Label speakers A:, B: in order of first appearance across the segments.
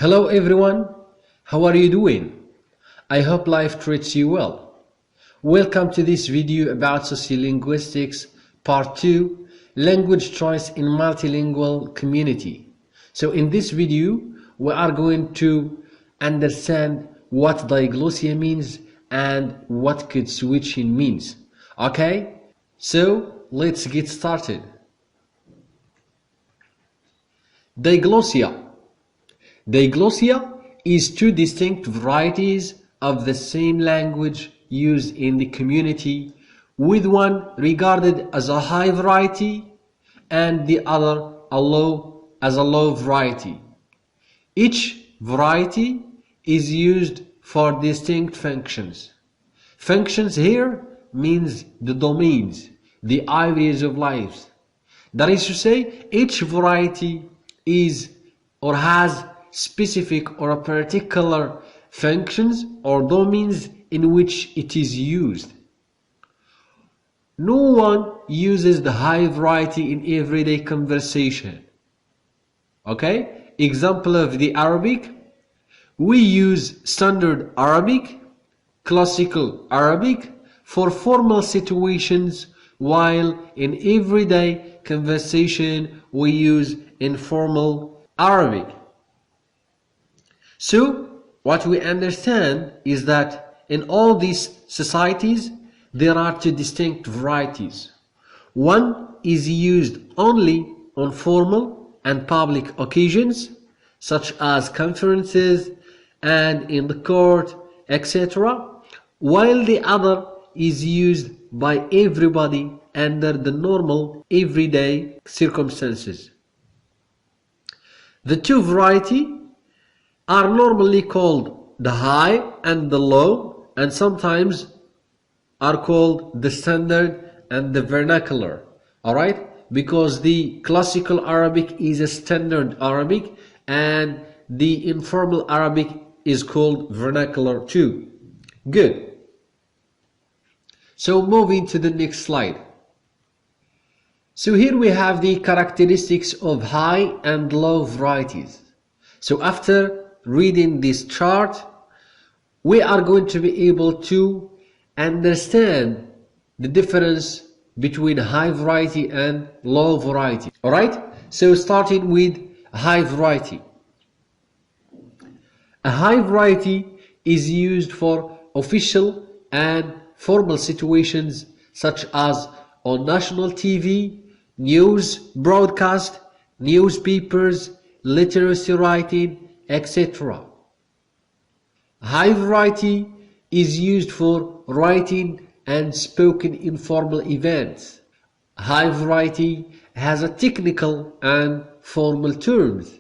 A: Hello everyone, how are you doing? I hope life treats you well. Welcome to this video about Sociolinguistics Part 2, Language Choice in Multilingual Community. So in this video, we are going to understand what diglossia means and what code switching means. Okay? So let's get started. Diglossia. Diglossia is two distinct varieties of the same language used in the community, with one regarded as a high variety and the other as a low variety. Each variety is used for distinct functions. Functions here means the domains, the areas of life. That is to say, each variety is or has specific or particular functions or domains in which it is used. No one uses the high variety in everyday conversation. Okay? Example of the Arabic. We use standard Arabic, classical Arabic for formal situations, while in everyday conversation we use informal Arabic. So, what we understand is that in all these societies, there are two distinct varieties. One is used only on formal and public occasions, such as conferences and in the court, etc., while the other is used by everybody under the normal everyday circumstances. The two varieties are normally called the high and the low, and sometimes are called the standard and the vernacular. Alright? Because the classical Arabic is a standard Arabic and the informal Arabic is called vernacular too. Good. So moving to the next slide. So here we have the characteristics of high and low varieties. So after reading this chart, we are going to be able to understand the difference between high variety and low variety. Alright? So starting with high variety. A high variety is used for official and formal situations such as on national TV, news broadcast, newspapers, literacy writing, etc. High variety is used for writing and spoken informal events. High variety has a technical and formal terms.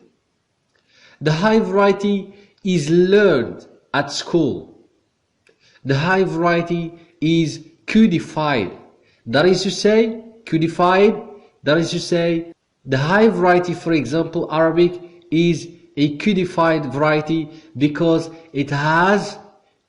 A: The high variety is learned at school. The high variety is codified. That is to say, the high variety, for example, Arabic is a codified variety because it has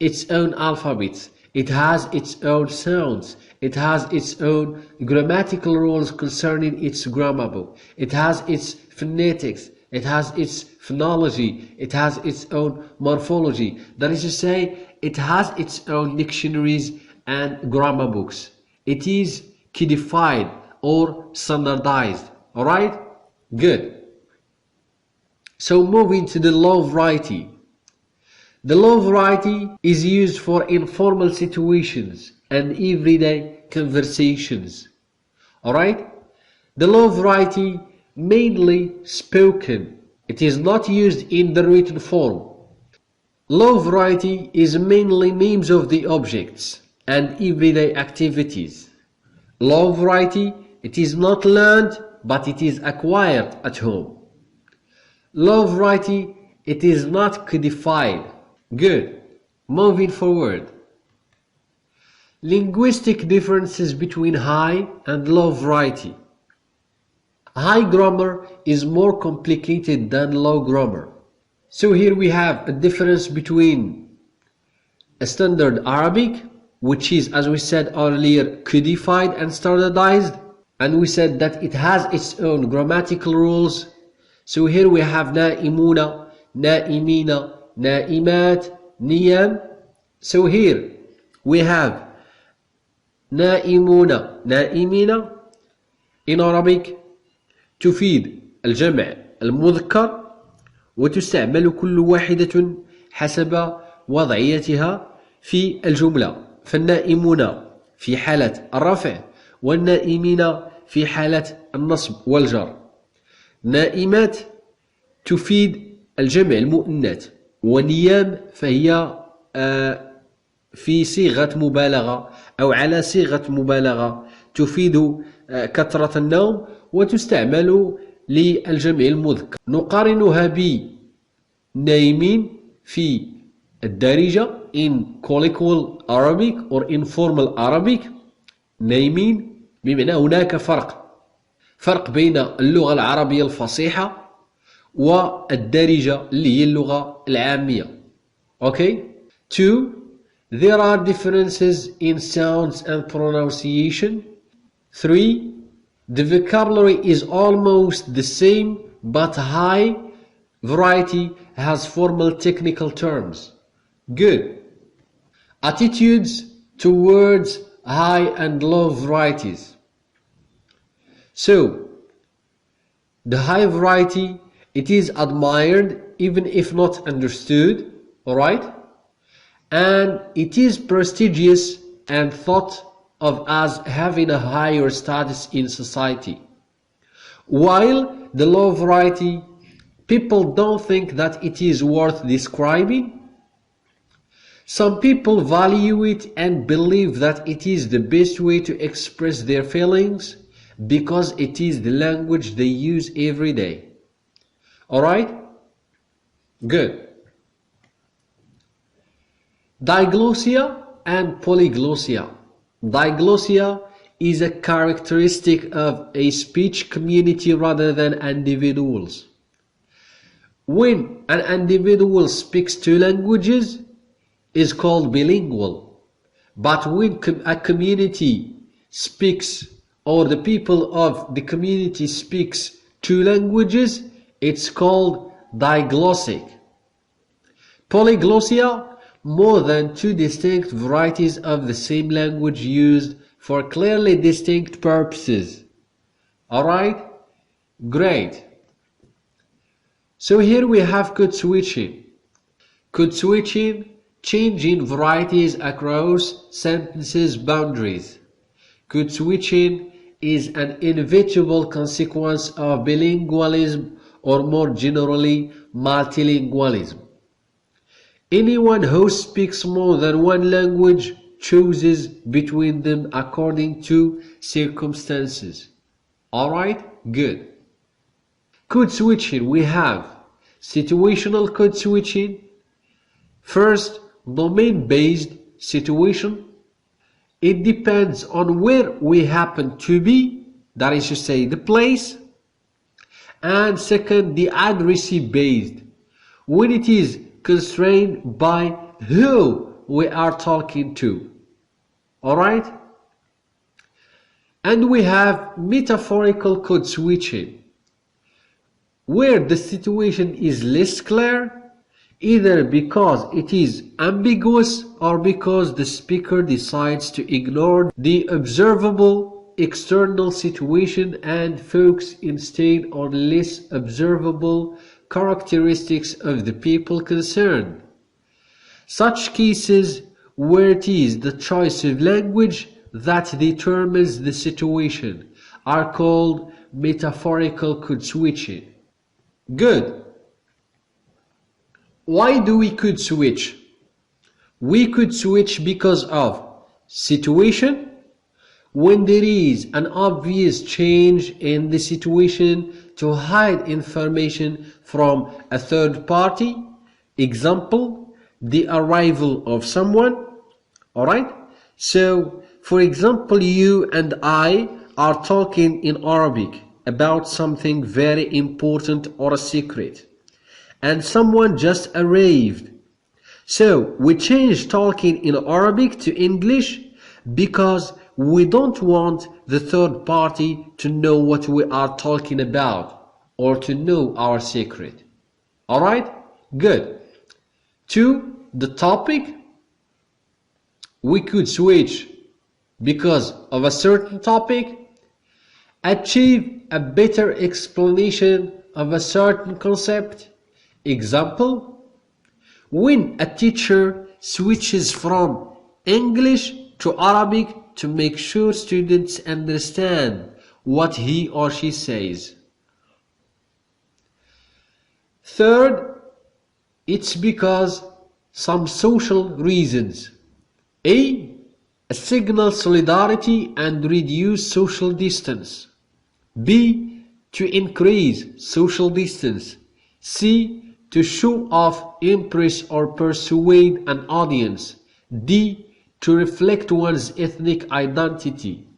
A: its own alphabets, it has its own sounds, it has its own grammatical rules concerning its grammar book, it has its phonetics, it has its phonology, it has its own morphology. That is to say, it has its own dictionaries and grammar books. It is codified or standardized. Alright? Good. So moving to the low variety. The low variety is used for informal situations and everyday conversations. Alright? The low variety mainly spoken. It is not used in the written form. Low variety is mainly names of the objects and everyday activities. Low variety, it is not learned, but it is acquired at home. Low variety, it is not codified. Good. Moving forward. Linguistic differences between high and low variety. High grammar is more complicated than low grammar. So here we have a difference between a standard Arabic, which is, as we said earlier, codified and standardized, and we said that it has its own grammatical rules. So here we have نائمون نائمين, نائمات, نيام. So here we have نائمون, نائمين in Arabic تفيد الجمع المذكر وتستعمل كل واحدة حسب وضعيتها في الجملة. فالنائمون في حالة الرفع والنائمين في حالة النصب والجر. نائمات تفيد الجمع المؤنث، ونيام فهي في صيغة مبالغة أو على صيغة مبالغة تفيد كثرة النوم وتستعمل للجمع المذكر. نقارنها بنايمين في الدارجة in colloquial Arabic or informal Arabic. نايمين بمعنى هناك فرق بين اللغة العربية الفصيحة والدارجة اللي هي اللغة العامية. Okay? 2. There are differences in sounds and pronunciation. 3. The vocabulary is almost the same, but high variety has formal technical terms. Good. Attitudes towards high and low varieties. So, the high variety, it is admired even if not understood, alright? And it is prestigious and thought of as having a higher status in society. While the low variety, people don't think that it is worth describing. Some people value it and believe that it is the best way to express their feelings because it is the language they use every day. Alright? Good. Diglossia and Polyglossia. Diglossia is a characteristic of a speech community rather than individuals. When an individual speaks two languages, is called bilingual. But when a community speaks, or the people of the community speaks two languages, it's called diglossic. Polyglossia, more than two distinct varieties of the same language used for clearly distinct purposes. Alright? Great. So here we have code switching. Code switching, changing varieties across sentences boundaries. Code switching is an inevitable consequence of bilingualism or more generally multilingualism. Anyone who speaks more than one language chooses between them according to circumstances. Alright? Good. Code switching, we have situational code switching. First, domain-based situation. It depends on where we happen to be, that is to say the place. And second, the addressee-based, when it is constrained by who we are talking to. Alright? And we have metaphorical code switching, where the situation is less clear, either because it is ambiguous or because the speaker decides to ignore the observable external situation and focus instead on less observable characteristics of the people concerned. Such cases where it is the choice of language that determines the situation are called metaphorical code switching. Good. Why do we code switch? We could switch because of situation, when there is an obvious change in the situation to hide information from a third party. Example, the arrival of someone. Alright? So, for example, you and I are talking in Arabic about something very important or a secret, and someone just arrived. So we change talking in Arabic to English because we don't want the third party to know what we are talking about or to know our secret. Alright? Good. To the topic, we could switch because of a certain topic. Achieve a better explanation of a certain concept. Example, when a teacher switches from English to Arabic to make sure students understand what he or she says. Third, it's because some social reasons. A signal solidarity and reduce social distance. B, to increase social distance. C, to show off, impress or persuade an audience. D, to reflect one's ethnic identity.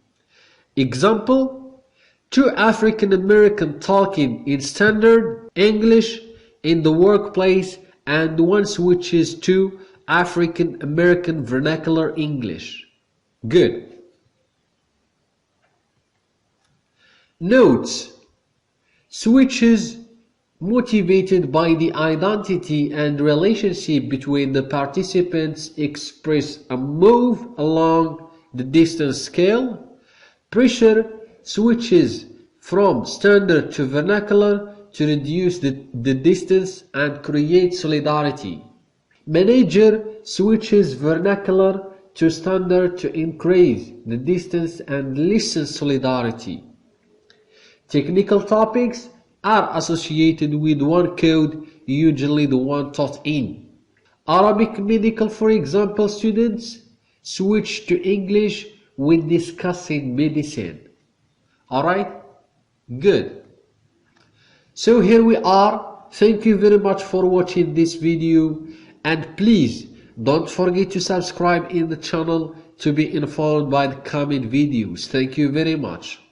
A: Example, two African American talking in standard English in the workplace and one switches to African American vernacular English. Good. Notes. Switches motivated by the identity and relationship between the participants express a move along the distance scale. Pressure switches from standard to vernacular to reduce the distance and create solidarity. Manager switches vernacular to standard to increase the distance and lessen solidarity. Technical topics are associated with one code, usually the one taught in Arabic medical. For example, students switch to English when discussing medicine. Alright? Good. So here we are. Thank you very much for watching this video, and please don't forget to subscribe in the channel to be informed by the coming videos. Thank you very much.